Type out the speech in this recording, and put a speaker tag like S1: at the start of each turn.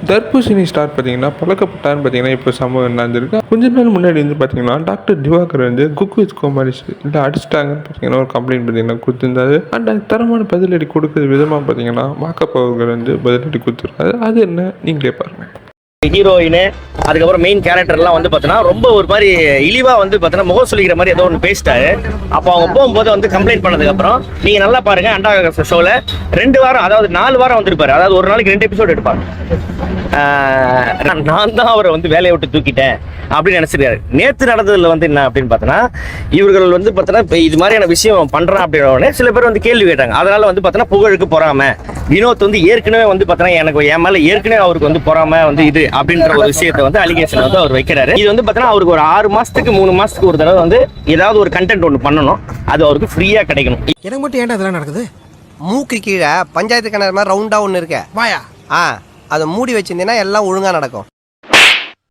S1: தர்பூசணி ஸ்டார் பார்த்தீங்கன்னா பழக்கப்பட்டான்னு பார்த்தீங்கன்னா இப்போ சம்பவம் நடந்திருக்கு. கொஞ்ச நாள் முன்னாடி வந்து பார்த்தீங்கன்னா டாக்டர் திவாகர் வந்து குக் வித் கோமாளிஸ் இல்லை அடிச்சிட்டாங்கன்னு பார்த்தீங்கன்னா ஒரு கம்ப்ளைண்ட் பார்த்தீங்கன்னா கொடுத்துருந்தாரு. அண்ட் அது தரமான பதிலடி கொடுக்குற விதமாக பார்த்தீங்கன்னா வாக்கப் அவர்கள் வந்து பதிலடி கொடுத்துருக்காரு. அது என்ன நீங்களே பாருங்கள்.
S2: ஹீரோயின் அதுக்கப்புறம் மெயின் கேரக்டர்லாம் வந்து பார்த்தீங்கன்னா ரொம்ப ஒரு மாதிரி இழிவா வந்து பார்த்தீங்கன்னா முகம் சொல்லிக்கிற மாதிரி ஏதோ ஒன்று பேசிட்டாரு. அப்போ அவங்க போகும்போது வந்து கம்ப்ளைண்ட் பண்ணதுக்கப்புறம் நீங்கள் நல்லா பாருங்க, அண்டா ஷோவில் 2 வாரம் அதாவது 4 வாரம் வந்துருப்பாரு. அதாவது ஒரு நாளைக்கு 2 எபிசோடு எடுப்பாரு. நான் தான் அவரை வந்து வேலையை விட்டு தூக்கிட்டேன் அப்படின்னு நினைச்சிருக்காரு. நேற்று நடந்ததுல வந்து என்ன அப்படின்னு பார்த்தோன்னா, இவர்கள் வந்து பார்த்தோன்னா இப்போ இது மாதிரியான விஷயம் பண்றான் அப்படின்னோடனே சில பேர் வந்து கேள்வி கேட்டாங்க. அதனால வந்து பார்த்தோன்னா புகழுக்கு பொறாம வினோத் வந்து ஏற்கனவே வந்து பார்த்தோன்னா எனக்கு என் மேல ஏற்கனவே அவருக்கு வந்து பொறாம வந்து இது அப்படின்ற ஒரு விஷயத்தை வந்து அலிகேஷன் வந்து அவர் வைக்கிறாரு. இது வந்து பார்த்தோன்னா அவருக்கு ஒரு 6 மாசத்துக்கு 3 மாசத்துக்கு ஒரு தடவை வந்து ஏதாவது ஒரு கண்டென்ட் ஒன்று பண்ணணும். அது அவருக்கு ஃப்ரீயா கிடைக்கணும்.
S3: எனக்கு மட்டும் ஏன்டா இதெல்லாம் நடக்குது?
S4: மூக்கு கீழே பஞ்சாயத்து கிணறு மாதிரி ரவுண்டா ஒன்று இருக்க
S3: வாயா
S4: அதை மூடி வச்சிருந்தீங்கன்னா எல்லாம் ஒழுங்கா நடக்கும்.